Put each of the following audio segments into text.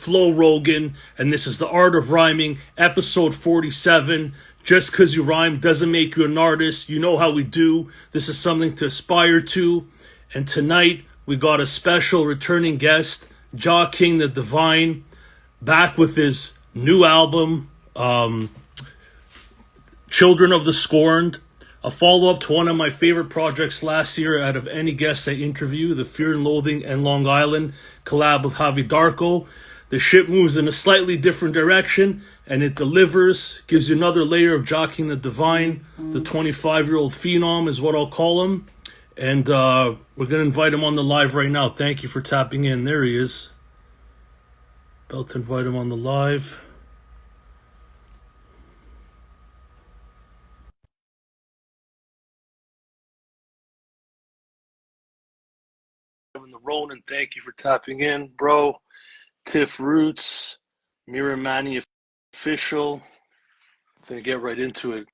Flow Rogan, and this is The Art of Rhyming, episode 47. Just because you rhyme doesn't make you an artist. You know how we do. This is something to aspire to. And tonight, we got a special returning guest, Jah King the Divine, back with his new album, Children of the Scorned, a follow-up to one of my favorite projects last year out of any guest I interview, the Fear and Loathing and Long Island collab with Javi Darko. The shit moves in a slightly different direction, and it delivers, gives you another layer of Jah King the Divine. The 25-year-old phenom is what I'll call him. And we're going to invite him on the live right now. Thank you for tapping in. There he is. About to invite him on the live. The Ronan, thank you for tapping in, bro. Tiff Roots, Miramani Official. Gonna get right into it.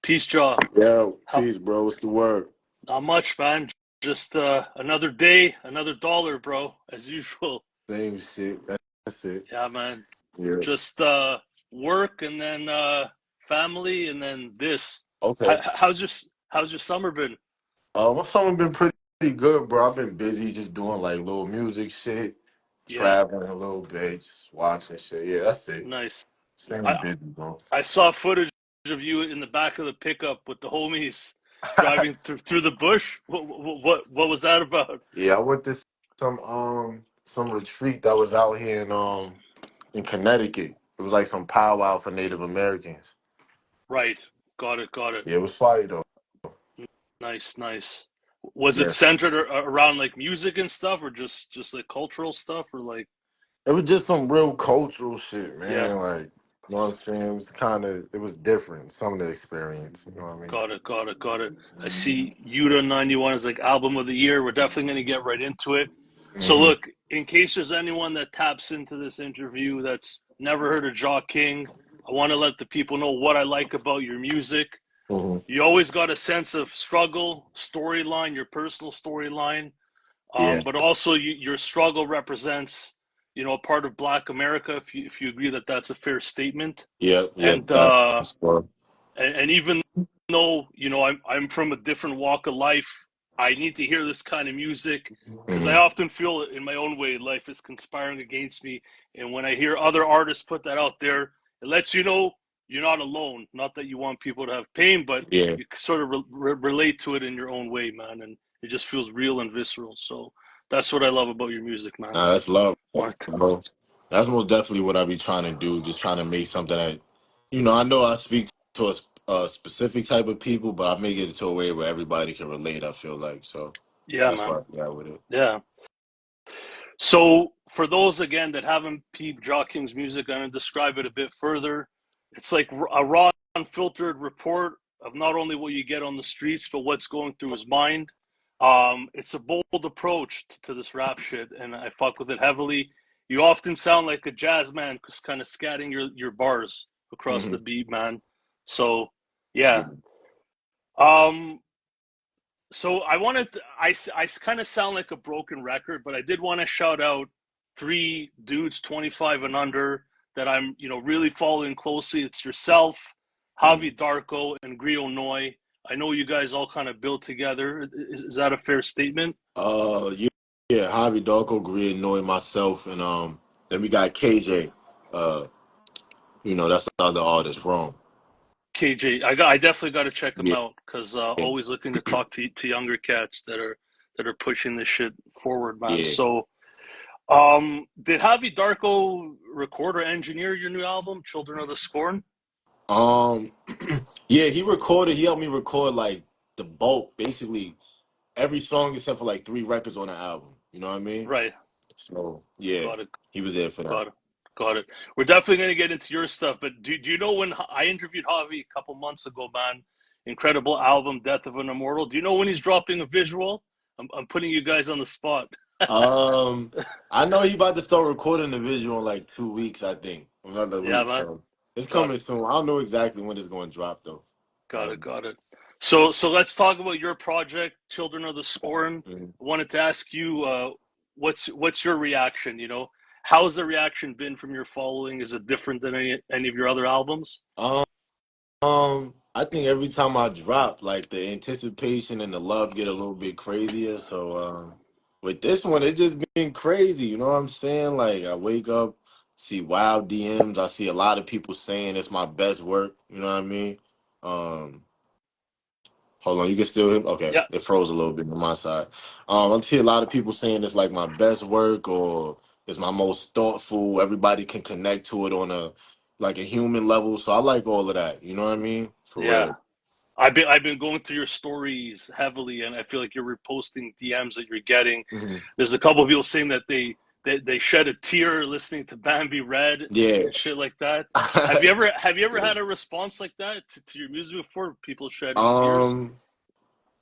Peace, Jaw. Yo, peace, bro. What's the word? Not much, man. Just another day, another dollar, bro, as usual. Same shit. That's it. Yeah, man. Yeah. Just work and then family and then this. Okay. How's your summer been? My summer been pretty good, bro. I've been busy just doing like little music shit, traveling a little bit, just watching shit. Yeah, that's it. Nice. Staying busy, bro. I saw footage of you in the back of the pickup with the homies driving through the bush. What was that about? Yeah, I went to some retreat that was out here in Connecticut. It was like some powwow for Native Americans. Right. Got it. Yeah, it was fire though. Nice. Was it Yes. centered around like music and stuff, or just like cultural stuff, or like? It was just some real cultural shit, man. Yeah. Like, you know what I'm saying? It was different, some of the experience. You know what I mean? Got it. I see Yuta 91 is like album of the year. We're definitely going to get right into it. So look, in case there's anyone that taps into this interview that's never heard of Jah King, I want to let the people know what I like about your music. You always got a sense of struggle, storyline, your personal storyline, Yeah. but also your struggle represents, a part of Black America. If you agree that that's a fair statement. Yeah. And even though I'm from a different walk of life, I need to hear this kind of music because I often feel in my own way life is conspiring against me. And when I hear other artists put that out there, it lets you know you're not alone. Not that you want people to have pain, but you sort of relate to it in your own way, man. And it just feels real and visceral. So that's what I love about your music, man. That's love. Bro. That's most definitely what I be trying to do. Just trying to make something that, I know I speak to a specific type of people, but I make it to a way where everybody can relate, I feel like. So yeah, that's man. why I got with it. Yeah. So for those, again, that haven't peeped Jah King's music, I'm going to describe it a bit further. It's like a raw, unfiltered report of not only what you get on the streets, but what's going through his mind. It's a bold approach to this rap shit, and I fuck with it heavily. You often sound like a jazz man, just kind of scatting your bars across the beat, man. So, yeah. So I kind of sound like a broken record, but I did want to shout out 3 dudes 25 and under that I'm, really following closely. It's yourself, Javi Darko, and Grio Noi. I know you guys all kind of built together. Is that a fair statement? Yeah, Javi Darko, Grio Noi, myself, and then we got KJ. That's the other artist, Rome. KJ, I definitely got to check him out because always looking to talk to younger cats that are pushing this shit forward, man. Yeah. So, did Javi Darko record or engineer your new album, Children of the Scorn? Yeah, he helped me record like the bulk, basically every song except for like 3 records on the album. You know what I mean? Right. So yeah, he was there for that. Got it. We're definitely going to get into your stuff, but do you know when I interviewed Javi a couple months ago, man? Incredible album, Death of an Immortal. Do you know when he's dropping a visual? I'm putting you guys on the spot. I know he about to start recording the visual in like 2 weeks, I think. Another week, man. So it's coming soon. I don't know exactly when it's going to drop though. Got it. So let's talk about your project, Children of the Scorn. I wanted to ask you, what's your reaction? How's the reaction been from your following? Is it different than any of your other albums? Um, I think every time I drop, like the anticipation and the love get a little bit crazier. So, with this one, it's just been crazy. You know what I'm saying? Like I wake up, see wild DMs. I see a lot of people saying it's my best work. You know what I mean? Um, Hold on, you can still hear? Okay, Yeah, it froze a little bit on my side. I see a lot of people saying it's like my best work or it's my most thoughtful. Everybody can connect to it on a like a human level. So I like all of that. You know what I mean? For yeah. real. I've been going through your stories heavily, and I feel like you're reposting DMs that you're getting. Hmm. There's a couple of people saying that they shed a tear listening to Bambi Red Yeah. and shit like that. Have you ever had a response like that to your music before? People shedding tears? um,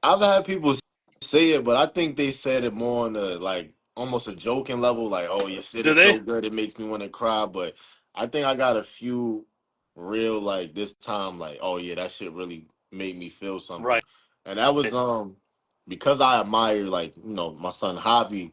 I've had people say it, but I think they said it more on a like almost a joking level, like, "Oh, your shit Do is so they? good, it makes me want to cry." But I think I got a few real like this time, like, "Oh yeah, that shit really made me feel something," Right. and that was because I admire like my son Javi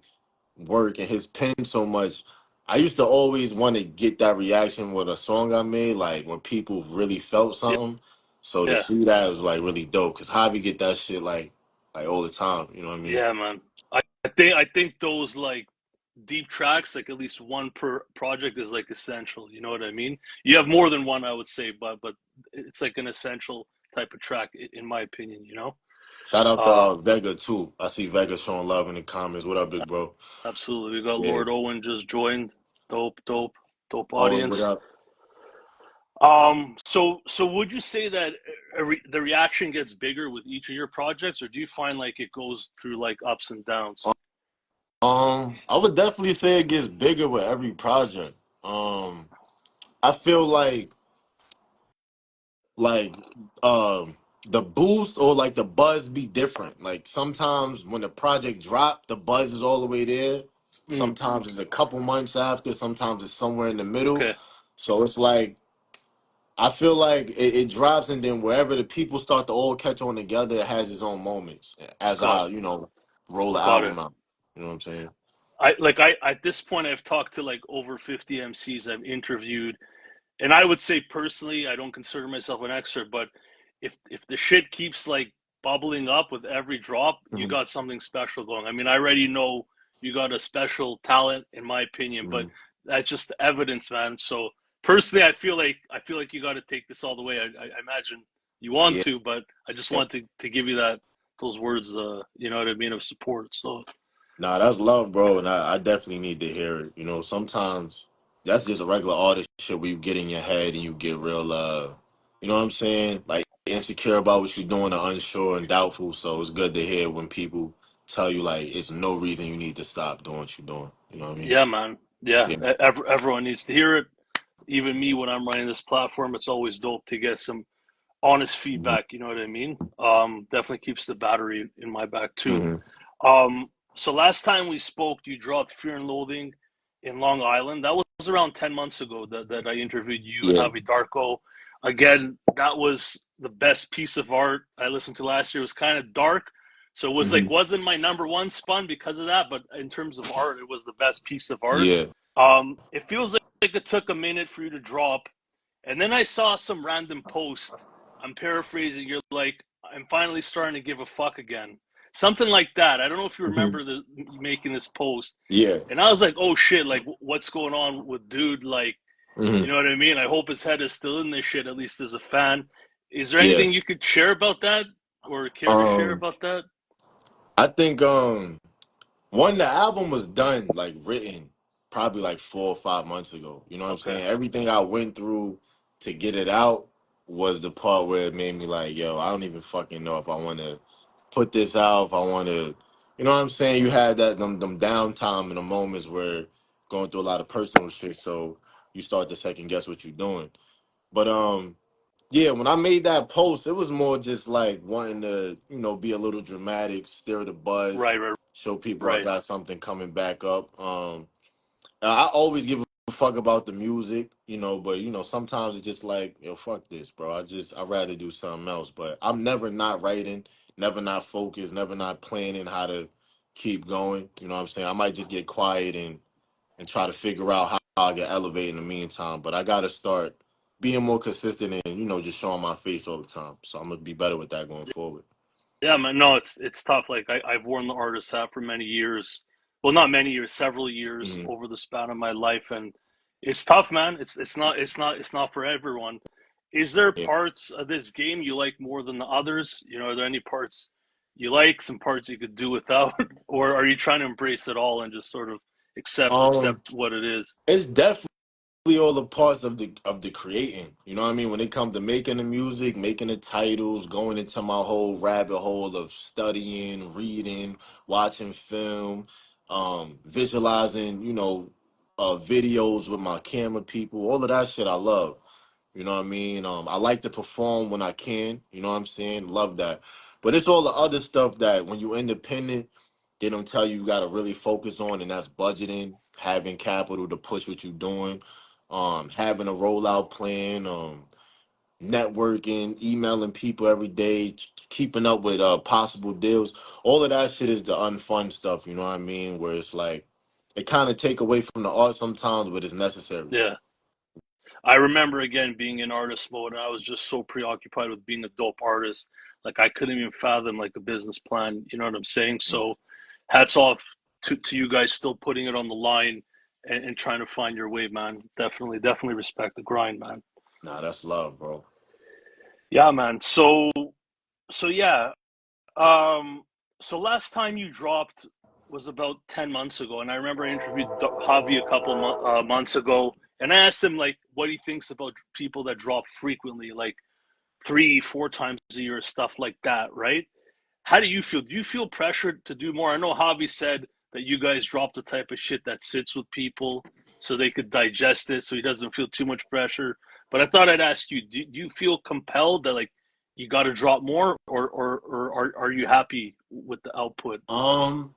work and his pen so much. I used to always want to get that reaction with a song I made, like when people really felt Yeah. something. So to Yeah. see that was like really dope because Javi get that shit like all the time. You know what I mean? Yeah, man. I think those like deep tracks, like at least one per project, is like essential. You know what I mean? You have more than one, I would say, but it's like an essential type of track, in my opinion. Shout out to Uh, Vega too. I see Vega showing love in the comments. What up, big bro? Absolutely. We got Yeah. Lord Owen just joined. Dope, dope, dope Owen, what audience. up? So would you say that the reaction gets bigger with each of your projects, or do you find like it goes through like ups and downs? I would definitely say it gets bigger with every project. I feel like the boost or like the buzz be different. Like sometimes when the project drop, the buzz is all the way there. Mm, Sometimes it's a couple months after, sometimes it's somewhere in the middle. okay, So it's like I feel like it drops and then wherever the people start to all catch on together, it has its own moments as got I, roll the got it. album out. You know what I'm saying? I at this point I've talked to like over 50 MCs I've interviewed. And I would say personally, I don't consider myself an expert, but if the shit keeps like bubbling up with every drop, you Mhm. got something special going. I mean, I already know you got a special talent, in my opinion, but Mhm. that's just the evidence, man. So personally, I feel like you got to take this all the way. I imagine you want Yeah. to, but I just want to give you those words, you know what I mean, of support. So Nah, that's love, bro, and I definitely need to hear it. Sometimes that's just a regular artist shit where you get in your head and you get real, you know what I'm saying? Like insecure about what you're doing or unsure and doubtful. So it's good to hear when people tell you like it's no reason you need to stop doing what you're doing. You know what I mean? yeah, man, yeah, Yeah. everyone needs to hear it. Even me, when I'm running this platform, it's always dope to get some honest Hmm. feedback. You know what I mean? Definitely keeps the battery in my back too. Hmm. So last time we spoke, you dropped Fear and Loathing in Long Island. That was around 10 months ago that I interviewed you and Yeah. Javi Darko. Again, that was the best piece of art I listened to last year. It was kind of dark, so it was like Hmm. wasn't my number one spun because of that. But in terms of art, it was the best piece of art. Yeah. It feels like it took a minute for you to drop, and then I saw some random post. I'm paraphrasing. You're like, I'm finally starting to give a fuck again. Something like that. I don't know if you Hmm. remember making this post. Yeah. And I was like, oh shit, like what's going on with dude? Like, you Hmm. know what I mean? I hope his head is still in this shit, at least as a fan. Is there Yeah. anything you could share about that or care to share Um, about that? I think the album was done, like written, probably like 4 or 5 months ago. You know what I'm Okay, saying? Everything I went through to get it out was the part where it made me like, yo, I don't even fucking know if I want to put this out. If I want to, you know what I'm saying? You had them downtime and the moments where going through a lot of personal shit, so you start to second guess what you're doing. But yeah, when I made that post, it was more just like wanting to, be a little dramatic, stir the buzz, right, right, show people I right. got something coming back up. I always give a fuck about the music, but sometimes it's just like, yo, fuck this, bro. I'd rather do something else. But I'm never not writing, never not focused, never not planning how to keep going. You know what I'm saying? I might just get quiet and and try to figure out how I get elevated in the meantime. But I gotta start being more consistent and just showing my face all the time. So I'm gonna be better with that going forward. Yeah, man. No, it's tough. Like I've worn the artist hat for many years. Well, not many years, several years Hmm. over the span of my life, and it's tough, man. It's not for everyone. Is there Yeah. parts of this game you like more than the others? Are there any parts you like, some parts you could do without, or are you trying to embrace it all and just sort of accept Um, what it is? it's definitely all the parts of the creating. You know what I mean? When it comes to making the music, making the titles, going into my whole rabbit hole of studying, reading, watching film, visualizing, videos with my camera people, all of that shit I love. You know what I mean? I like to perform when I can. You know what I'm saying? Love that. But it's all the other stuff that when you're independent, they don't tell you got to really focus on, and that's budgeting, having capital to push what you're doing, having a rollout plan, networking, emailing people every day, keeping up with possible deals. All of that shit is the unfun stuff. You know what I mean? Where it's like it kind of take away from the art sometimes, but it's necessary. Yeah. I remember again being in artist mode, and I was just so preoccupied with being a dope artist, like I couldn't even fathom like a business plan. You know what I'm saying? Mm. So, hats off to you guys still putting it on the line and trying to find your way, man. Definitely respect the grind, man. Nah, that's love, bro. Yeah, man. So yeah. Um. So last time you dropped was about 10 months ago, and I remember I interviewed Javi a couple months ago, and I asked him like what he thinks about people that drop frequently, like 3, 4 times a year, stuff like that, right? How do you feel? Do you feel pressured to do more? I know Javi said that you guys drop the type of shit that sits with people so they could digest it, so he doesn't feel too much pressure. But I thought I'd ask you: do you feel compelled that like you got to drop more, or are you happy with the output? Um,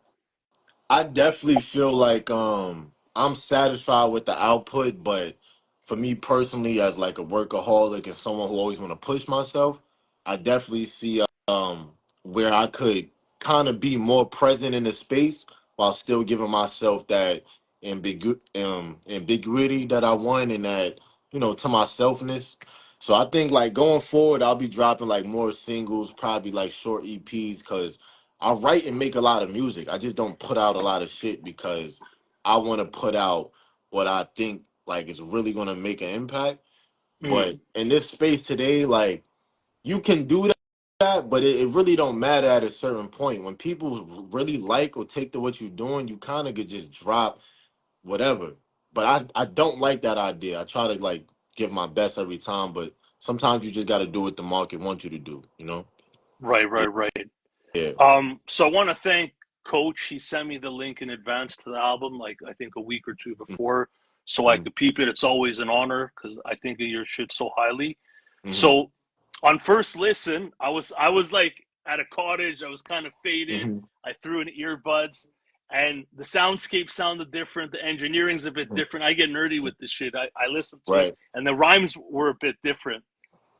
I definitely feel like I'm satisfied with the output, but for me personally, as like a workaholic and someone who always want to push myself, I definitely see where I could kind of be more present in the space while still giving myself that ambiguity that I want and that to myselfness. So I think like going forward, I'll be dropping like more singles, probably like short EPs, because I write and make a lot of music. I just don't put out a lot of shit because I want to put out what I think like is really gonna make an impact. Mm, But in this space today, like you can do that, but it really don't matter at a certain point. When people really like or take to what you're doing, you kind of could just drop whatever. But I don't like that idea. I try to like give my best every time, but sometimes you just got to do what the market wants you to do. You know? Yeah. right. Yeah. So I want to thank Coach. He sent me the link in advance to the album, like I think a week or two before, so I Mm-hmm. could peep it. It's always an honor because I think of your shit so highly. Mm-hmm. So on first listen, I was like at a cottage. I was kind of faded. Mm-hmm. I threw in earbuds, and the soundscape sounded different. The engineering's a bit different. I get nerdy with this shit. I listened to it, Right. and the rhymes were a bit different.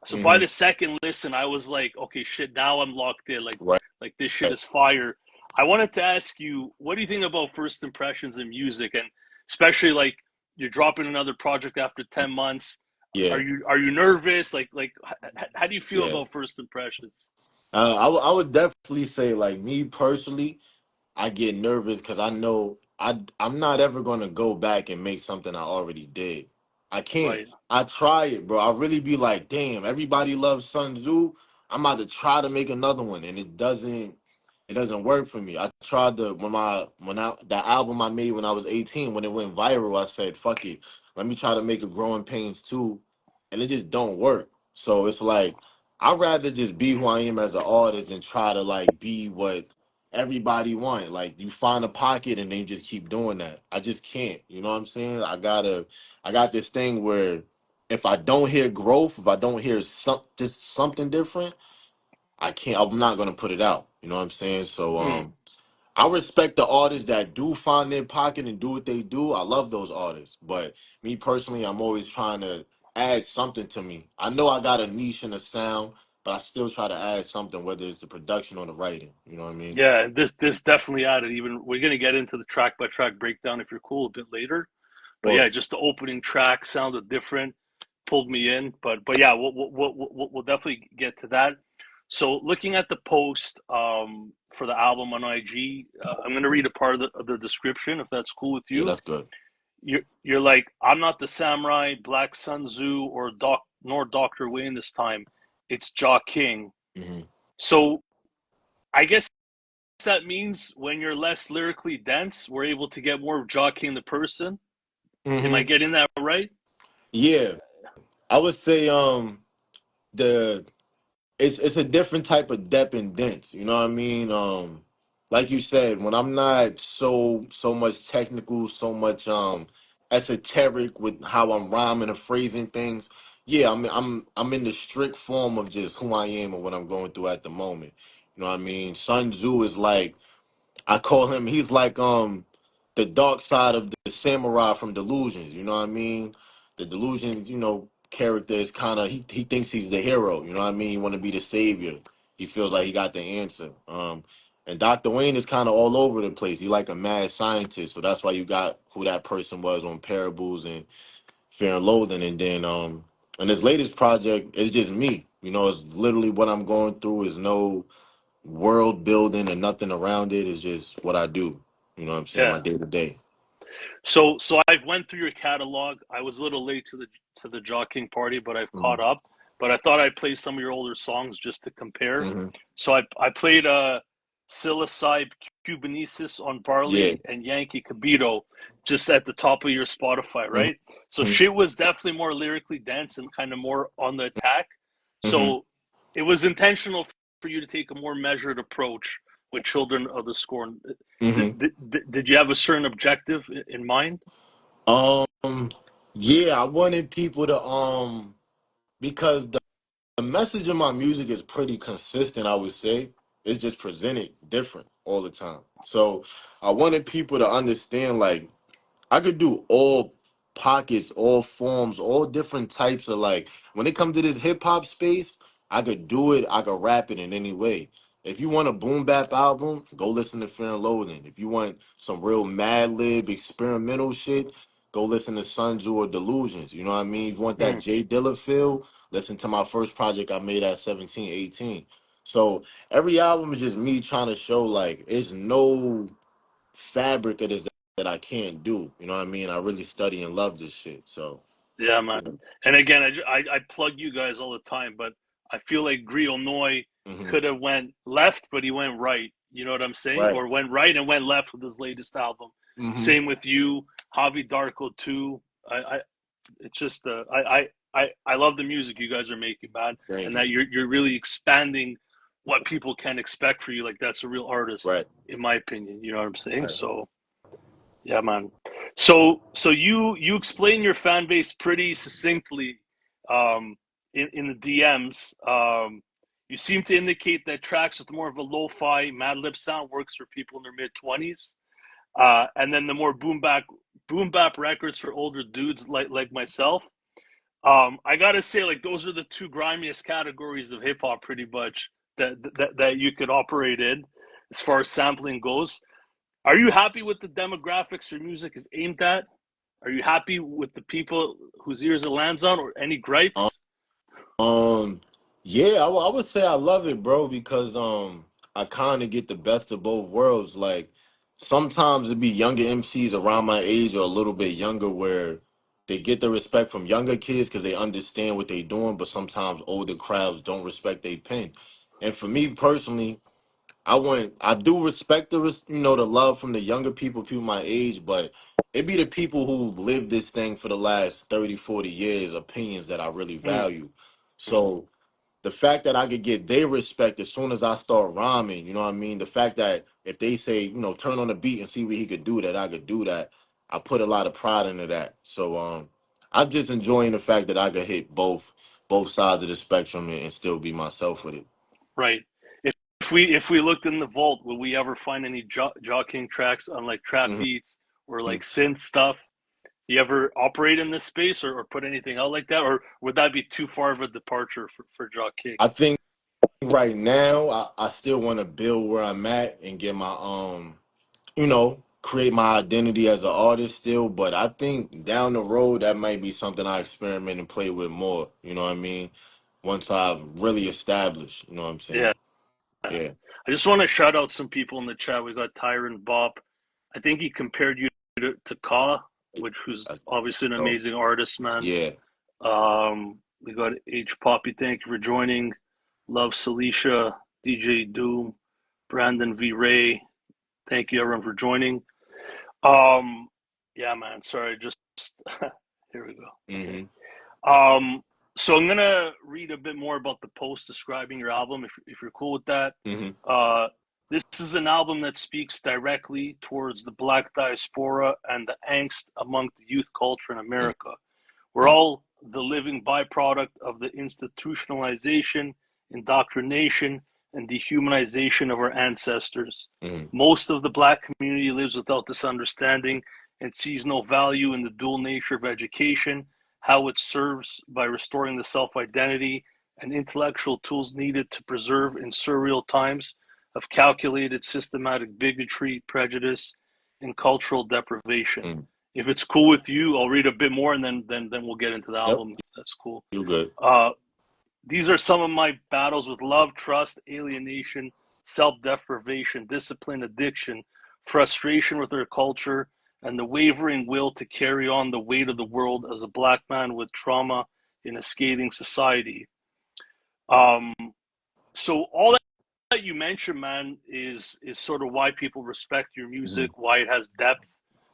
So by Mm-hmm. the second listen, I was like, okay, shit, now I'm locked in. Right. Like this shit is fire. I wanted to ask you, what do you think about first impressions in music, and especially like you're dropping another project after 10 months? Are Yeah. you nervous? How do you feel Yeah. about first impressions? I would definitely say like me personally, I get nervous because I know I'm not ever gonna go back and make something I already did. I can't. Right. I try it, bro. I really be like, damn, everybody loves Sun Tzu. I'm about to try to make another one, and it doesn't work for me. I tried the when I the album I made when I was 18, when it went viral, I said, fuck it. Let me try to make a Growing Pains too. And it just don't work. So it's like I'd rather just be who I am as an artist and try to like be what everybody want. Like you find a pocket and then you just keep doing that. I just can't. You know what I'm saying? I got this thing where if I don't hear growth, if I don't hear just something different, I can't. I'm not gonna put it out. You know what I'm saying? So Mm, I respect the artists that do find their pocket and do what they do. I love those artists. But me personally, I'm always trying to add something to me. I know I got a niche and a sound, but I still try to add something, whether it's the production or the writing. You know what I mean? Yeah, this definitely added. Even we're gonna get into the track by track breakdown if you're cool a bit later. But Or yeah, just the opening track sounded different, pulled me in. But yeah, we'll definitely get to that. So looking at the post for the album on IG, I'm gonna read a part of the description if that's cool with yeah, you. that's good. You're like, I'm not the samurai, Black Sun Tzu, or Doctor Wayne this time. It's Jaw King. Hmm. So I guess that means when you're less lyrically dense, we're able to get more of Jaw King the person. Am I Hmm. getting that right? Yeah, I would say the it's a different type of depth and dense. You know what I mean? Like you said, when I'm not so much technical, so much esoteric with how I'm rhyming and phrasing things. Yeah, I'm in the strict form of just who I am and what I'm going through at the moment. You know what I mean? Sun Tzu is like I call him. He's like the dark side of the samurai from Delusions. You know what I mean? The Delusions, character is kind of he thinks he's the hero. You know what I mean? He want to be the savior. He feels like he got the answer. And Dr. Wayne is kind of all over the place. He like a mad scientist, so that's why you got who that person was on Parables and Fear and Loathing, and then and his latest project is just me. It's literally what I'm going through. Is no world building and nothing around it. Is just what I do. You know what I'm saying? My Yeah. day to day. So I've went through your catalog. I was a little late to the Jock party, but I've caught Mhm. up. But I thought I'd play some of your older songs just to compare. Mhm. So I played Psilocybe Cubanesis on Yeah. Barley and Yankee Cabito just at the top of your Spotify, Mhm. right? So shit was definitely more lyrically dense and kind of more on the attack. Mhm. So it was intentional for you to take a more measured approach with Children of the Scorn. Mhm. Did you have a certain objective in mind? Um. Yeah, I wanted people to because the message in my music is pretty consistent. I would say it's just presented different all the time. So I wanted people to understand like I could do all pockets, all forms, all different types of like when it comes to this hip hop space, I could do it, I could rap it in any way. If you want a boom bap album, go listen to Fear and Loathing. If you want some real mad lib experimental shit, go listen to Sun Tzu or Delusions. You know what I mean? If you want that Mm, Jay Dilla feel, listen to my first project I made at 17, 18. So every album is just me trying to show like it's no fabric of this that I can't do. You know what I mean? I really study and love this shit. So, yeah, man. yeah. And again, I plug you guys all the time, but I feel like Griot Noi Hmm. could have went left, but he went right. You know what I'm saying? Right. Or went right and went left with his latest album. Hmm. Same with you, Javi Darko too. I it's just I love the music you guys are making, man, Thank and you. that you're really expanding what people can expect for you. Like that's a real artist, Right. in my opinion. You know what I'm saying? Right. So yeah, man. So you explain your fan base pretty succinctly in the DMs. You seem to indicate that tracks with more of a lo-fi Mad Lib sound works for people in their mid 20s, and then the more boom bap records for older dudes like myself. I gotta say, like those are the two grimiest categories of hip hop, pretty much that you could operate in, as far as sampling goes. Are you happy with the demographics your music is aimed at? Are you happy with the people whose ears it lands on, or any Um, gripes? yeah, I would say I love it, bro, because I kind of get the best of both worlds. Like sometimes it be younger MCs around my age or a little bit younger where they get the respect from younger kids because they understand what they doing, but sometimes older crowds don't respect their pen. And for me personally, I do respect the love from the younger people my age, but it be the people who live this thing for the last 30, 40 years, opinions that I really Mm, value. So the fact that I could get their respect as soon as I start rhyming, you know what I mean? The fact that if they say, turn on the beat and see what he could do, that I could do that, I put a lot of pride into that. So I'm just enjoying the fact that I could hit both sides of the spectrum and still be myself with it. right. If we looked in the vault, will we ever find any jockeying tracks on like trap Hmm. beats or like synth stuff? You ever operate in this space or put anything out like that, or would that be too far of a departure for Jock King? I think right now I still want to build where I'm at and get my create my identity as an artist still, but I think down the road that might be something I experiment and play with more. You know what I mean? Once I've really established, you know what I'm Yeah. saying? Yeah. I just want to shout out some people in the chat. We got Tyron Bob. I think he compared you to Ka, who's That's obviously an dope. amazing artist, man. Yeah. We got H Poppy. Thank you for joining. Love Celicia, DJ Doom, Brandon V Ray. Thank you everyone for joining. Yeah, man. Sorry, just here we go. Okay. Mm-hmm. So I'm gonna read a bit more about the post describing your album, if you're cool with that. Mm-hmm. Uh, this is an album that speaks directly towards the Black diaspora and the angst among the youth culture in America. We're all the living byproduct of the institutionalization, indoctrination, and dehumanization of our ancestors. Mm-hmm. Most of the Black community lives without this understanding and sees no value in the dual nature of education, how it serves by restoring the self identity and intellectual tools needed to preserve in surreal times of calculated systematic bigotry, prejudice, and cultural deprivation. Mm-hmm. If it's cool with you, I'll read a bit more and then we'll get into the Yep. album. If that's cool. You good. Uh, these are some of my battles with love, trust, alienation, self-deprivation, discipline, addiction, frustration with our culture, and the wavering will to carry on the weight of the world as a Black man with trauma in a scathing society. Um, so all that you mentioned, man, is sort of why people respect your Mm-hmm. music, why it has depth.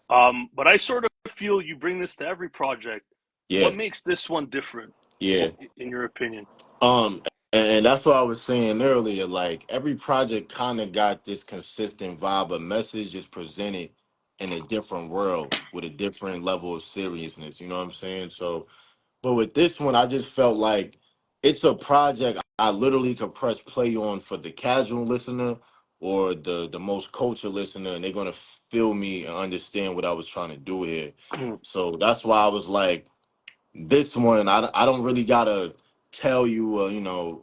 But I sort of feel you bring this to every project. What Yeah. makes this one different, Yeah. in your opinion? Um, and that's what I was saying earlier. Like every project kind of got this consistent vibe. A message is presented in a different world with a different level of seriousness. You know what I'm saying? So, but with this one, I just felt like it's a project I literally could press play on for the casual listener or the most cultured listener, and they're gonna feel me and understand what I was trying to do here. So that's why I was like, this one, I don't really gotta tell you,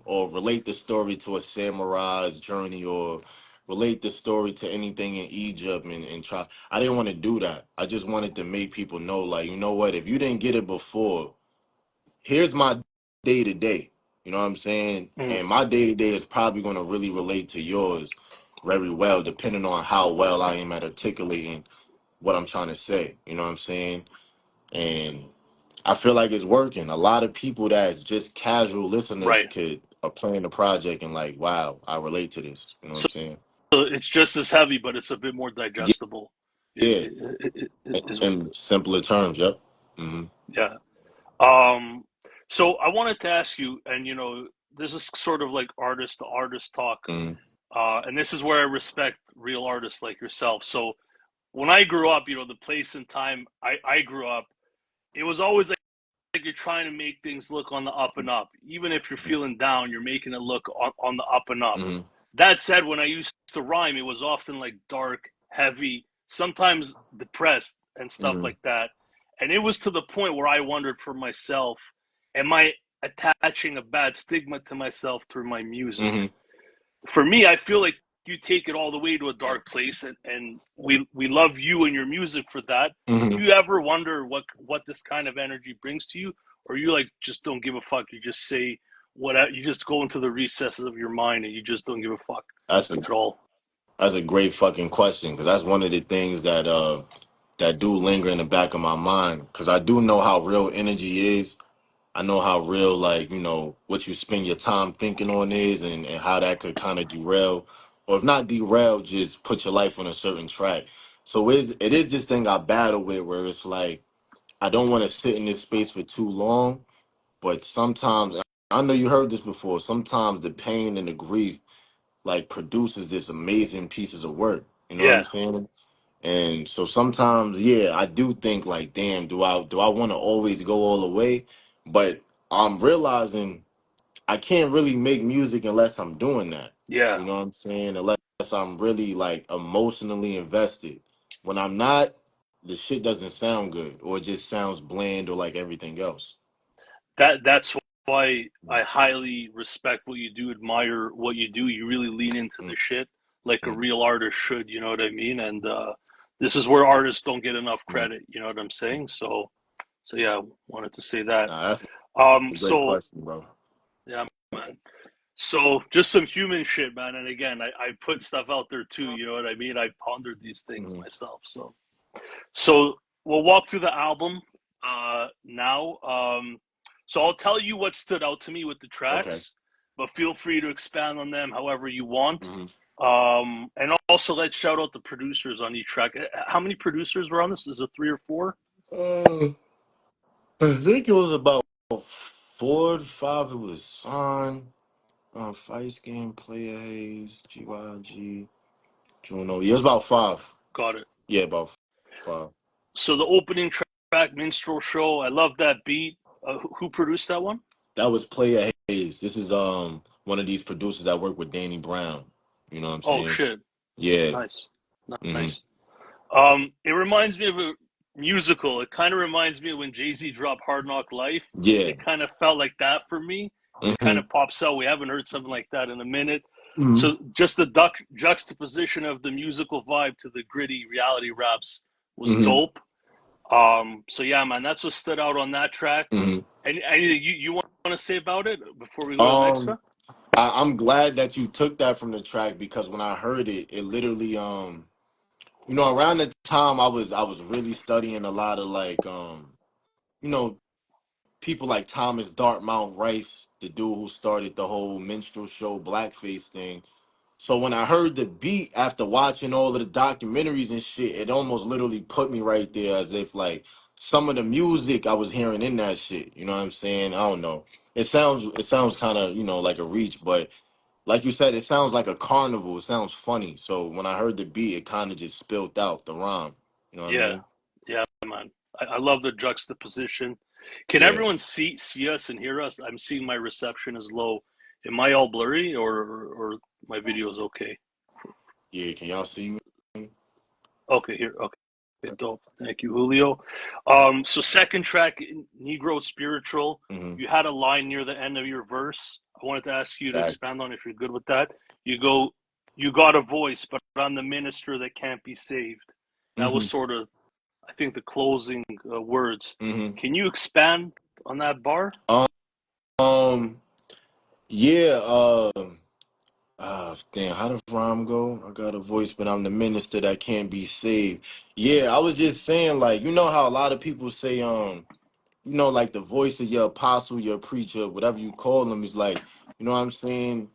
or relate the story to a samurai's journey or relate the story to anything in Egypt and try. I didn't want to do that. I just wanted to make people know, like, you know what? If you didn't get it before, here's my day to day. You know what I'm saying? And my day to day is probably going to really relate to yours very well, depending on how well I am at articulating what I'm trying to say. You know what I'm saying? And I feel like it's working. A lot of people that's just casual listeners Right. are playing the project and like, wow, I relate to this. You know what So I'm saying? it's just as heavy, but it's a bit more Yeah, digestible. yeah. Is what. In simpler terms, yep. Hmm. Yeah. Um. So I wanted to ask you, and this is sort of like artist to artist talk, Hmm. and this is where I respect real artists like yourself. So when I grew up, the place and time I grew up, it was always like you're trying to make things look on the up and up. Even if you're feeling down, you're making it look on the up and up. Hmm. That said, when I used to rhyme, it was often like dark, heavy, sometimes depressed and stuff Hmm. like that. And it was to the point where I wondered for myself, am I attaching a bad stigma to myself through my music? Hmm. For me, I feel like you take it all the way to a dark place, and we love you and your music for that. Hmm. Do you ever wonder what this kind of energy brings to you, or you like just don't give a fuck? You just say what you just go into the recesses of your mind and you just don't give a fuck That's a at all. that's a great fucking question because that's one of the things that do linger in the back of my mind because I do know how real energy is. I know how real, like, what you spend your time thinking on is and how that could kind of derail, or if not derail, just put your life on a certain track. So it is this thing I battle with where it's like, I don't want to sit in this space for too long, but sometimes, I know you heard this before, sometimes the pain and the grief, like, produces this amazing pieces of work. You know what I'm Yeah, saying? And so sometimes, yeah, I do think like, damn, do I want to always go all the way? But I'm realizing I can't really make music unless I'm doing that. yeah, You know what I'm saying? Unless I'm really like emotionally invested. When I'm not, the shit doesn't sound good or it just sounds bland or like everything else. that's I highly respect what you do, admire what you do. You really lean into the shit like a Mm-hmm. real artist should, you know what I mean? And this is where artists don't get enough credit, you know what I'm saying? So yeah, wanted to say that. Nah, that's a great So question, bro. yeah, man. So just some human shit, man. And again, I put stuff out there too, you know what I mean? I pondered these things Hmm. myself. So we'll walk through the album now. So I'll tell you what stood out to me with the Okay. tracks, but feel free to expand on them however you want. Hmm. And also let's shout out the producers on each track. How many producers were on this? Is it three or four? I think it was about 4 to 5. It was Son, Fight Game, Player Hayes, GYG, Juno. Yeah, it was about 5. Got it. Yeah, about 5. So the opening track, Minstrel Show. I love that beat. Who produced that one? That was Player Hayes. This is one of these producers that work with Danny Brown. You know what I'm Oh saying? shit! Yeah. Nice, Hmm. nice. It reminds me of a musical. It kind of reminds me of when Jay-Z dropped Hard Knock Life. Yeah. It kind of felt like that for me. It kind Hmm. of pops out. We haven't heard something like that in a minute. Hmm. So just the juxtaposition of the musical vibe to the gritty reality raps was Hmm. dope. So yeah, man, that's what stood out on that track. Hmm. And anything you want to say about it before we go to the next Um, one? I'm glad that you took that from the track because when I heard it, it literally around the time I was really studying a lot of like you know people like Thomas Dartmouth Rice, the dude who started the whole minstrel show blackface thing. So when I heard the beat after watching all of the documentaries and shit, it almost literally put me right there as if like some of the music I was hearing in that shit. You know what I'm saying? I don't know. It sounds kind of like a reach, but like you said, it sounds like a carnival. It sounds funny. So when I heard the beat, it kind of just spilled out the rhyme. You know what I Yeah, mean? yeah, man. I love the juxtaposition. Can Yeah. everyone see us and hear us? I'm seeing my reception is low. Am I all blurry or my video is okay? Yeah. Can y'all see me? Okay, here. Okay, dope. Thank you, Julio. So second track, Negro Spiritual. Mm-hmm. You had a line near the end of your verse. I wanted to ask you to That. expand on if you're good with that. You go, you got a voice, but I'm the minister that can't be saved. That was Mm-hmm. sort of, I think, the closing words. Mm-hmm. Can you expand on that bar? Um. Yeah. Damn. How does rhyme go? I got a voice, but I'm the minister that can't be saved. Yeah. I was just saying, like, how a lot of people say, like the voice of your apostle, your preacher, whatever you call them, is like, what I'm saying?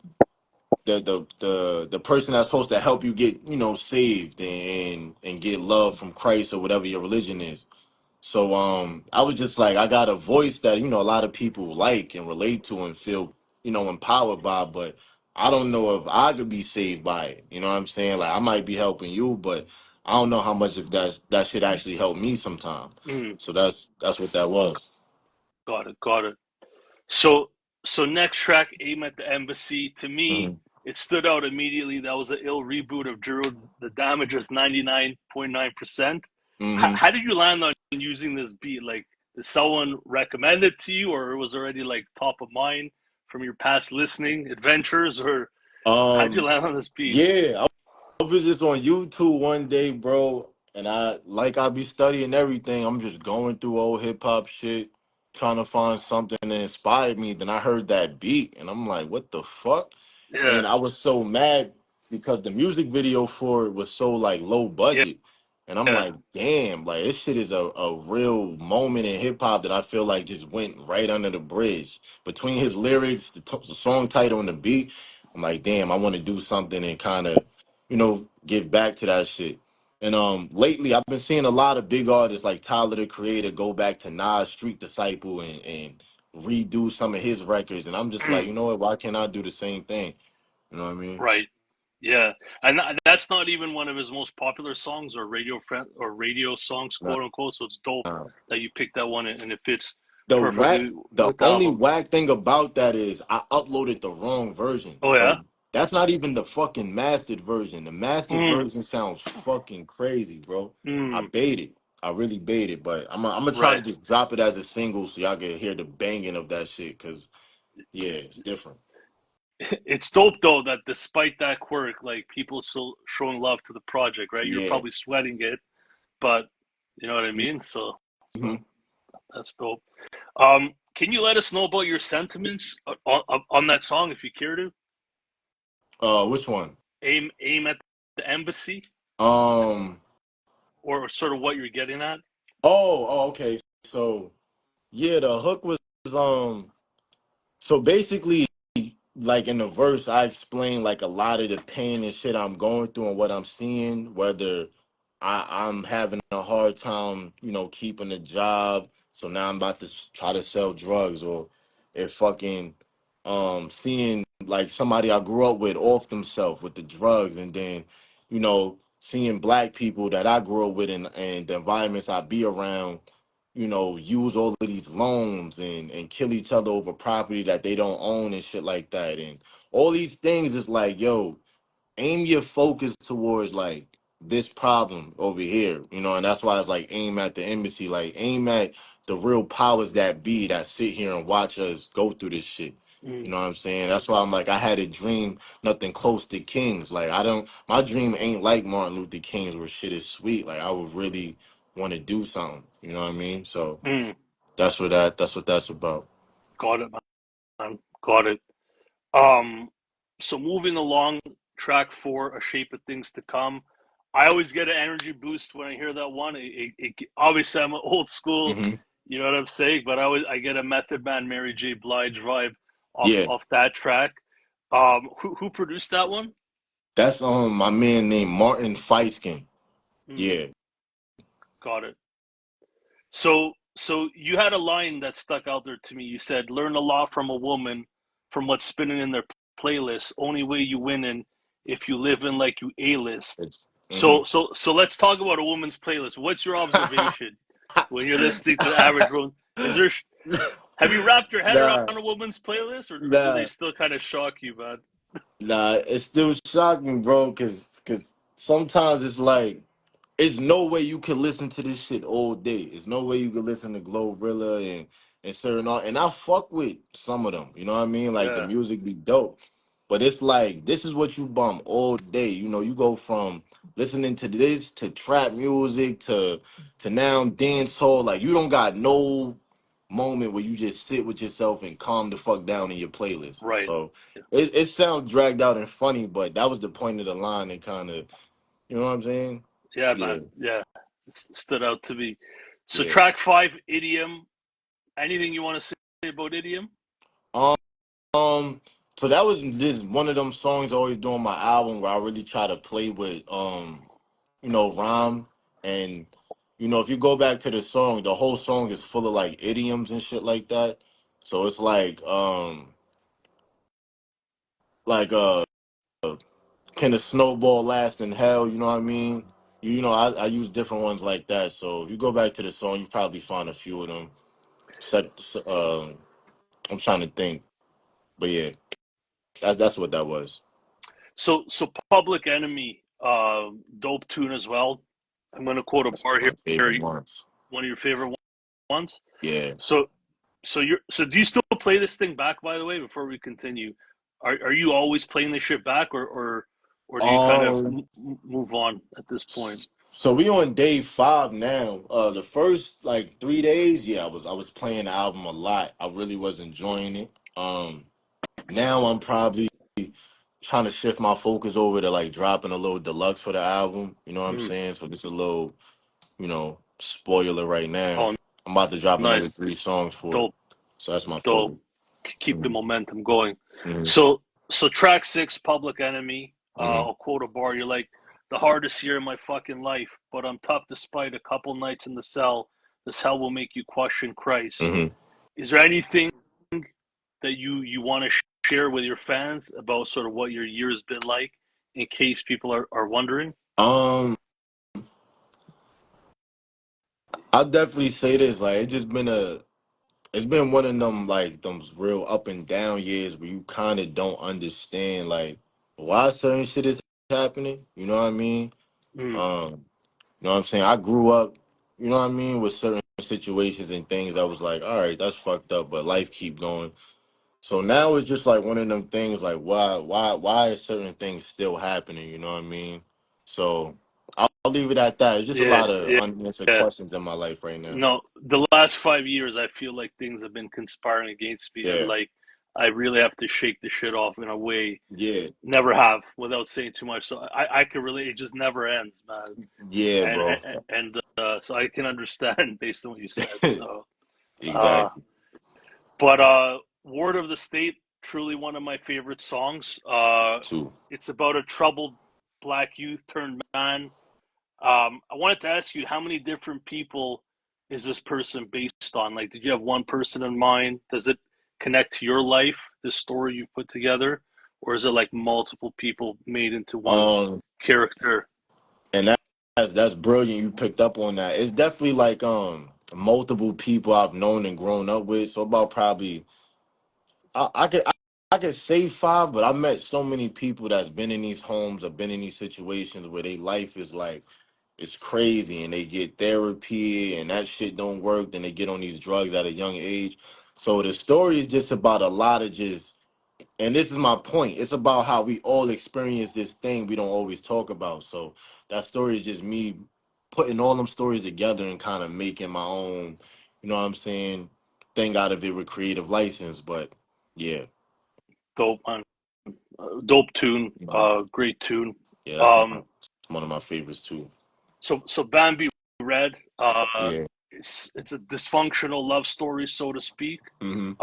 The person that's supposed to help you get saved and get love from Christ or whatever your religion is. So I was just like, I got a voice that a lot of people like and relate to and feel empowered by, but I don't know if I could be saved by it. You know what I'm saying? Like I might be helping you, but I don't know how much of that should actually help me sometime. Mm, So that's what that was. got it, got it. So, so next track, Aim at the Embassy. To me, Hmm. it stood out immediately. That was an ill reboot of Drew. The damage was 99.9%. Hmm. How did you land on using this beat? Like, did someone recommend it to you, or it was already like top of mind from your past listening adventures, or how did you Um, land on this beat? yeah, I was just on YouTube one day, bro, and I be studying everything. I'm just going through old hip hop shit, trying to find something that inspired me. Then I heard that beat, and I'm like, what the fuck? Yeah, And I was so mad because the music video for it was so like low yeah, budget. And I'm yeah. like, damn, like this shit is a real moment in hip hop that I feel like just went right under the bridge. Between his lyrics, the song title, and the beat, I'm like, damn, I want to do something and kind of, give back to that shit. And lately I've been seeing a lot of big artists like Tyler the Creator go back to Nas Street Disciple and redo some of his records. And I'm just like, Mm, you know what, why can't I do the same thing? You know what I mean? right. Yeah, and that's not even one of his most popular songs or radio songs, Nah. quote unquote. So it's dope that you picked that one and it fits The whack, perfectly the with the only album. whack thing about that is I uploaded the wrong version. Oh yeah. So that's not even the fucking mastered version. The mastered Mm, version sounds fucking crazy, bro. I mm. baited. I really bait it, but I'm gonna try to Right. just drop it as a single so y'all can hear the banging of that shit. Cause yeah, it's different. It's dope though that despite that quirk, like people still showing love to the project, right? You're Yeah. probably sweating it, but you know what I mean. So Hmm. that's dope. Can you let us know about your sentiments on that song, if you care to? Which one? Aim at the embassy, Um. or sort of what you're getting at. Okay. So yeah, the hook was um. So basically, like in the verse, I explain like a lot of the pain and shit I'm going through and what I'm seeing, whether I'm having a hard time, keeping a job. So now I'm about to try to sell drugs, or if fucking seeing like somebody I grew up with off themselves with the drugs, and then, seeing black people that I grew up with and the environments I be around, use all of these loans and kill each other over property that they don't own and shit like that. And all these things is like, yo, aim your focus towards like this problem over here, and that's why it's like aim at the embassy, like aim at the real powers that be that sit here and watch us go through this shit. You Mm, know what I'm saying? That's why I'm like, I had a dream, nothing close to kings. Like my dream ain't like Martin Luther King's where shit is sweet. Like I would really want to do something. You know what I mean? So mm, that's what that's about. got it, man. Got it. Um, so moving along, track four, A Shape of Things to Come. I always get an energy boost when I hear that one. Obviously, I'm old school, Hmm. you know what I'm saying, but I get a Method Man, Mary J. Blige vibe Yeah, off that track. Who produced that one? that's my man named Martin Feiskin. Mm, Yeah. got it. So you had a line that stuck out there to me. You said, "Learn a lot from a woman, from what's spinning in their playlist. Only way you winning if you live in like you A-list." It's So let's talk about a woman's playlist. What's your observation when you're listening to the average woman? Is there Have you wrapped your head around nah, a woman's playlist, or do they nah, still kind of shock you, man? nah. It's still shocking, bro. Cause sometimes it's like it's no way you can listen to this shit all day. It's no way you can listen to Glorilla and certain art. And I fuck with some of them. You know what I mean? Like the Yeah, music be dope. But it's like this is what you bum all day. You go from listening to this to trap music to now dance hall. Like you don't got no moment where you just sit with yourself and calm the fuck down in your playlist. right. So it sounds dragged out and funny, but that was the point of the line and kind of, you know what I'm saying? Yeah, Yeah. man. Yeah, stood out to me. So Yeah. track five, Idiom. Anything you want to say about Idiom? Um, um, so that was this one of them songs I always do on my album where I really try to play with rhyme and if you go back to the song, the whole song is full of like idioms and shit like that. So it's like can a snowball last in hell, you know what I mean? I use different ones like that. So if you go back to the song, you probably find a few of them. Set I'm trying to think. But yeah, that's what that was. So Public Enemy, dope tune as well. I'm gonna quote a That's bar one of here. my favorite ones. One of your favorite ones. Yeah. So so do you still play this thing back? By the way, before we continue, are you always playing this shit back, or do you kind of Um. move on at this point? So we on day 5 now. The first like 3 days, yeah, I was playing the album a lot. I really was enjoying it. Now I'm probably trying to shift my focus over to like dropping a little deluxe for the album. You know what I'm Mm. saying? So this a little, spoiler right now. Oh, I'm about to drop another nice, 3 songs for it. dope, So that's my dope. focus. Keep the Hmm. momentum going. Hmm. So track six, Public Enemy. Hmm. I'll quote a bar. You're like, the hardest year of my fucking life, but I'm tough despite a couple nights in the cell. This hell will make you question Christ. Hmm. Is there anything that you want to share with your fans about sort of what your year has been like, in case people are wondering? Um, I'll definitely say this. Like, it's been one of them like them real up and down years where you kind of don't understand like why certain shit is happening. You know what I mean? Mm, You know what I'm saying? I grew up. you know what I mean, with certain situations and things. I was like, all right, that's fucked up, but life keep going. So now it's just like one of them things. Like, why is certain things still happening? You know what I mean? So I'll leave it at that. It's just a Yeah, lot of yeah, unanswered yeah. questions in my life right now. No, the last 5 years, I feel like things have been conspiring against me, and Yeah, like I really have to shake the shit off in a way yeah, never have without saying too much. So I can relate. It just never ends, man. yeah, And bro. so I can understand based on what you said. So, uh, Exactly. but Word of the State, truly one of my favorite songs. Too. It's about a troubled black youth turned man. I wanted to ask you, how many different people is this person based on? Like, did you have one person in mind? Does it connect to your life, this story you put together, or is it like multiple people made into one Um, character? and that's brilliant. You picked up on that. It's definitely like multiple people I've known and grown up with. So about probably I could say five, but I met so many people that's been in these homes or been in these situations where their life is like it's crazy and they get therapy and that shit don't work, then they get on these drugs at a young age. So the story is just about a lot of just, and this is my point. It's about how we all experience this thing we don't always talk about. So that story is just me putting all them stories together and kind of making my own, you know what I'm saying, thing out of it with creative license. But yeah. Dope, man. Dope tune. Mhm. Great tune. Yeah, that's Um, one of my favorites too. so Bambi Red. Yeah. It's a dysfunctional love story, so to speak. Hmm.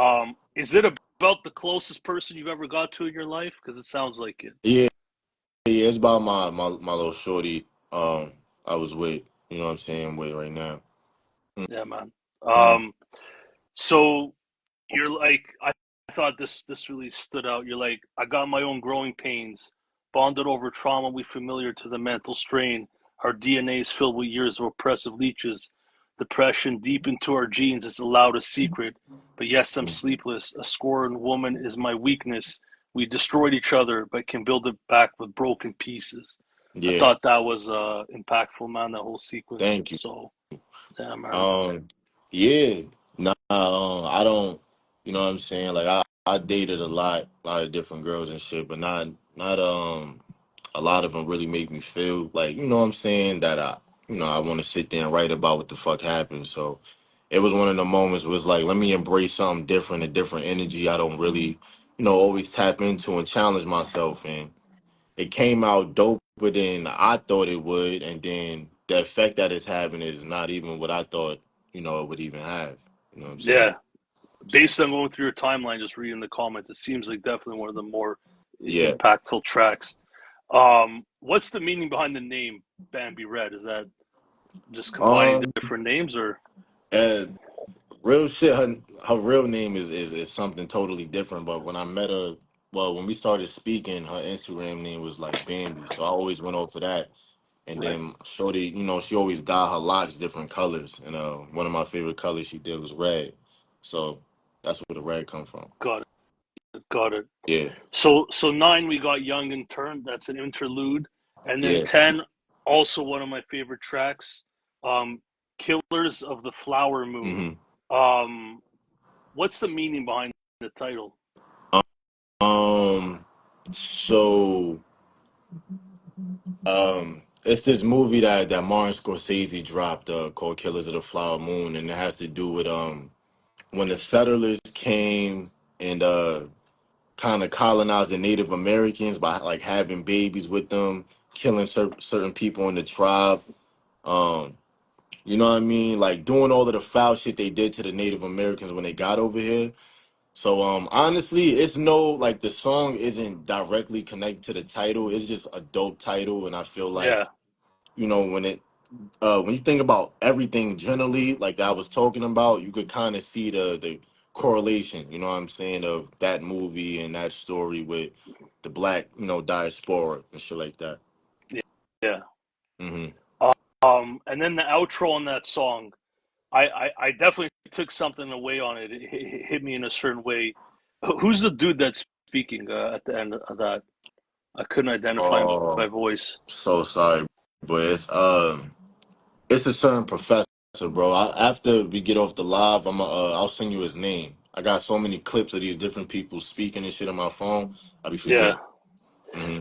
Is it about the closest person you've ever got to in your life? Because it sounds like it. Yeah, yeah, it's about my little shorty I was with, you know what I'm saying, with right now. Yeah, man. Mm-hmm. So you're like, I thought this really stood out. You're like, I got my own growing pains, bonded over trauma we familiar to the mental strain. Our DNA is filled with years of oppressive leeches. Depression deep into our genes is allowed a secret. But yes, I'm sleepless. A scorned woman is my weakness. We destroyed each other, but can build it back with broken pieces. I Yeah, thought that was impactful, man. That whole sequence. thank you. So, yeah, man. Um, yeah, nah, I don't, you know what I'm saying? Like I dated a lot of different girls and shit, but not a lot of them really make me feel like, you know what I'm saying, that I want to sit there and write about what the fuck happened. So it was one of the moments where it's like, let me embrace something different, a different energy I don't really, always tap into and challenge myself. And it came out doper than I thought it would, and then the effect that it's having is not even what I thought, it would even have. You know what I'm saying? Yeah, based on going through your timeline, just reading the comments, it seems like definitely one of the more Yeah. impactful tracks. What's the meaning behind the name Bambi Red? Is that just combining Um. different names, or And real shit. Her real name is something totally different. But when I met her, well, when we started speaking, her Instagram name was like Bambi. So I always went off of that. And right? then Shorty, she always dyed her locks different colors. And one of my favorite colors she did was red. So that's where the red come from. Got it. Got it. Yeah. So nine, we got Young and Turned. That's an interlude, and then Yeah. 10, also one of my favorite tracks, Killers of the Flower Moon. Hmm. Um, what's the meaning behind the title? Um, so it's this movie that Martin Scorsese dropped called Killers of the Flower Moon, and it has to do with when the settlers came and kind of colonized the Native Americans by like having babies with them, killing certain people in the tribe. Um, you know what I mean? Like doing all of the foul shit they did to the Native Americans when they got over here. So honestly, it's no like the song isn't directly connected to the title. It's just a dope title, and I feel like Yeah, when you think about everything generally, like I was talking about, you could kind of see the correlation. You know what I'm saying, of that movie and that story with the black diaspora and shit like that. yeah, yeah. Hmm. And then the outro on that song, I definitely took something away on it. It hit me in a certain way. Who's the dude that's speaking at the end of that? I couldn't identify him Oh, by voice. so sorry, but it's a certain professor. So, bro, after we get off the live, I'll send you his name. I got so many clips of these different people speaking and shit on my phone. I be Yeah. forgetting. Hmm.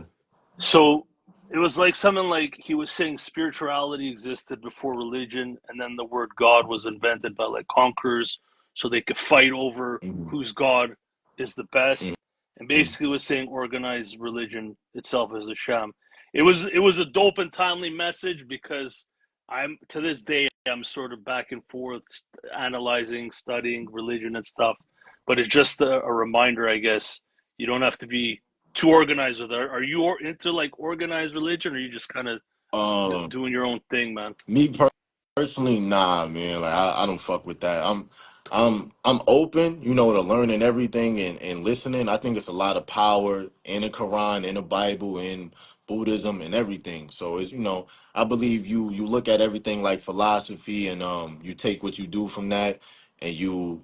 So it was like something like he was saying spirituality existed before religion, and then the word God was invented by like conquerors so they could fight over Hmm. whose God is the best. And basically was saying organized religion itself is a sham. It was a dope and timely message because I'm to this day I'm sort of back and forth analyzing, studying religion and stuff. But it's just a reminder, I guess. You don't have to be too organized with it. Are you into like organized religion, or are you just kind of Um, doing your own thing, man? Me personally, nah, man. Like I don't fuck with that. I'm open, to learning everything and listening. I think it's a lot of power in the Quran, in the Bible, in Buddhism, and everything. So it's I believe you look at everything like philosophy, and you take what you do from that, and you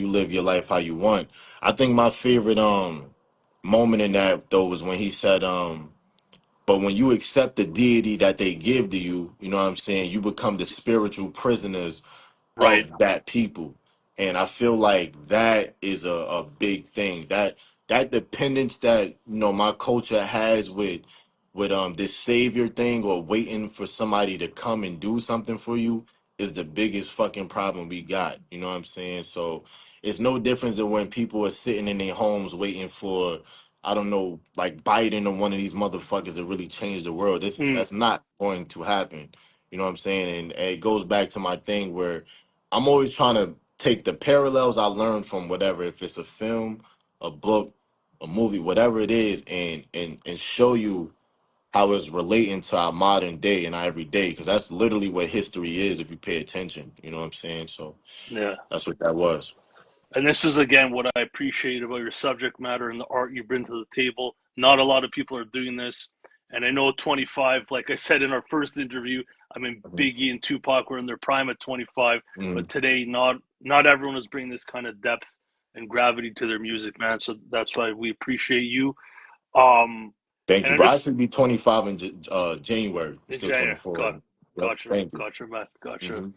live your life how you want. I think my favorite moment in that though was when he said but when you accept the deity that they give to you, you know what I'm saying, you become the spiritual prisoners Right. of that people. And I feel like that is a big thing. That dependence that, my culture has with this savior thing or waiting for somebody to come and do something for you is the biggest fucking problem we got. You know what I'm saying? So it's no difference than when people are sitting in their homes waiting for, I don't know, like Biden or one of these motherfuckers to really change the world. Mm, That's not going to happen. You know what I'm saying? And it goes back to my thing where I'm always trying to take the parallels I learned from whatever, if it's a film, a book, a movie, whatever it is, and show you how it's relating to our modern day and our everyday, because that's literally what history is if you pay attention. You know what I'm saying? So yeah. that's what that was. And this is again what I appreciate about your subject matter and the art you bring to the table. Not a lot of people are doing this. And I know 25, like I said in our first interview, I mean Mhm. Biggie and Tupac were in their prime at 25, but Mhm. today not everyone is bringing this kind of depth and gravity to their music, man. So that's why we appreciate you. Um, Thank and you, I bro. I just should be 25 in January. I'm in still January, 24. Yep. gotcha, Thank you. gotcha, man, gotcha. Hmm.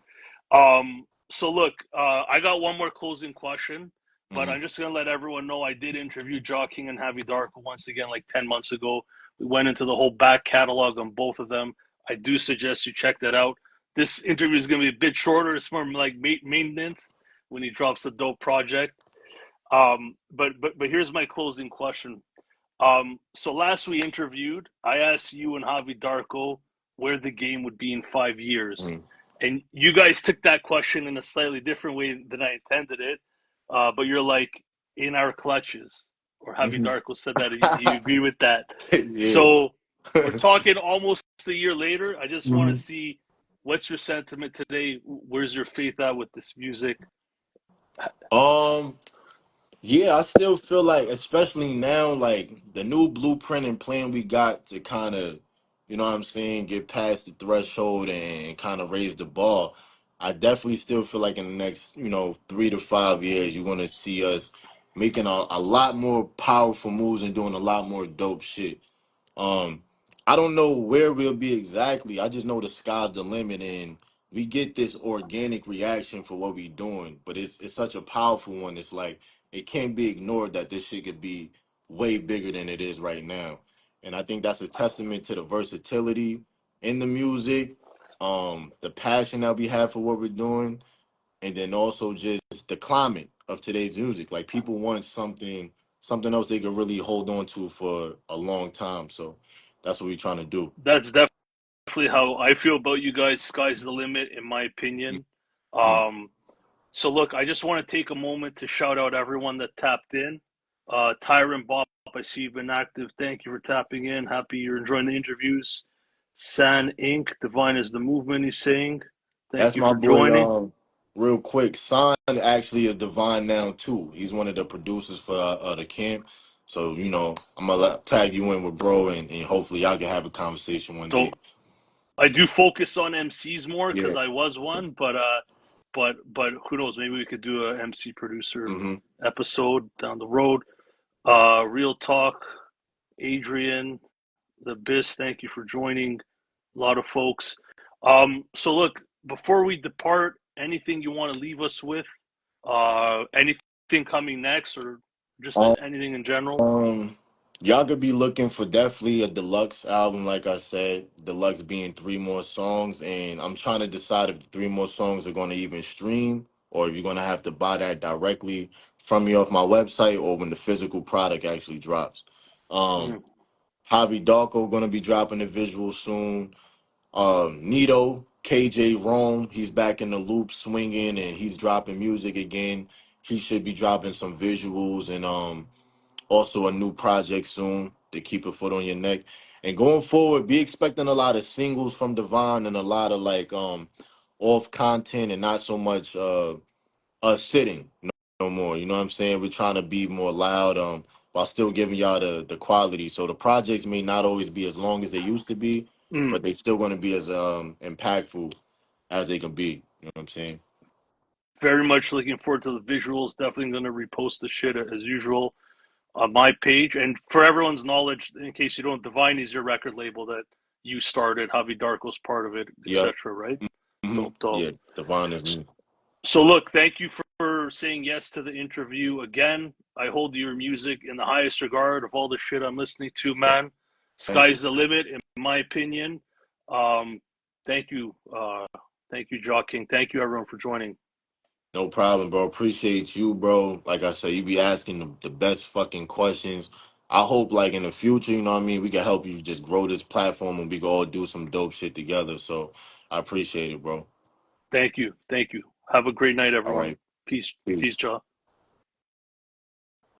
So look, I got one more closing question, but Hmm. I'm just gonna let everyone know I did interview Jock King and Javi Darko once again like 10 months ago. We went into the whole back catalog on both of them. I do suggest you check that out. This interview is gonna be a bit shorter. It's more like maintenance when he drops a dope project. But here's my closing question. So last we interviewed, I asked you and Javi Darko where the game would be in 5 years. Hmm. And you guys took that question in a slightly different way than I intended it. But you're like, in our clutches. Or Javi Hmm. Darko said that you agree with that. Yeah. So we're talking almost a year later. I just want to Mhm. see what's your sentiment today? Where's your faith at with this music? Um, Yeah, I still feel like, especially now, like the new blueprint and plan we got to kind of, what I'm saying, get past the threshold and kind of raise the bar. I definitely still feel like in the next, 3 to 5 years, you're going to see us making a lot more powerful moves and doing a lot more dope shit. Um, I don't know where we'll be exactly. I just know the sky's the limit, and we get this organic reaction for what we doing. But it's such a powerful one. It's like it can't be ignored that this shit could be way bigger than it is right now. And I think that's a testament to the versatility in the music, the passion that we have for what we're doing, and then also just the climate of today's music. Like people want something else they could really hold on to for a long time. So that's what we're trying to do. That's definitely how I feel about you guys. Sky's the limit, in my opinion. Mhm. Um, So look, I just want to take a moment to shout out everyone that tapped in. Tyron Bob, I see you've been active. Thank you for tapping in. Happy you're enjoying the interviews. San Inc. Divine is the movement, he's saying. Thank That's you my for boy. joining. Real quick, Son actually is Divine now too. He's one of the producers for the camp. So I'm gonna tag you in with bro, and hopefully y'all can have a conversation one So day. I do focus on MCs more because Yeah. I was one, but who knows? Maybe we could do a MC producer Hmm. episode down the road. Real talk, Adrian, the Biz. Thank you for joining. A lot of folks. So look, before we depart, anything you want to leave us with? Anything coming next, or just Um, anything in general? um, y'all could be looking for definitely a deluxe album, like I said, deluxe being three more songs, and I'm trying to decide if the three more songs are going to even stream or if you're going to have to buy that directly from me off my website or when the physical product actually drops. Um, Mm. Javi Darko going to be dropping the visual soon. Nito, KJ Rome, he's back in the loop swinging and he's dropping music again. He should be dropping some visuals and also a new project soon to keep a foot on your neck. And going forward, be expecting a lot of singles from Devon and a lot of like off content and not so much sitting no more. You know what I'm saying? We're trying to be more loud while still giving y'all the quality. So the projects may not always be as long as they used to be, Mm. but they still going to be as impactful as they can be. You know what I'm saying? Very much looking forward to the visuals. Definitely going to repost the shit as usual on my page. And for everyone's knowledge, in case you don't, Divine is your record label that you started. Javi Darko's part of it, Yep. etc. Right? Hmm. Dope, dope. Yeah, Devon is me. So look, thank you for saying yes to the interview again. I hold your music in the highest regard of all the shit I'm listening to, man. Thank you. Sky's the limit, in my opinion. Um, thank you, thank you, Jaw King. Thank you, everyone, for joining. No problem, bro. Appreciate you, bro. Like I said, you be asking the best fucking questions. I hope, like, in the future, you know what I mean, we can help you just grow this platform and we can all do some dope shit together. So I appreciate it, bro. Thank you, thank you. Have a great night, All everyone. right. Peace, peace, Peace. Jaw.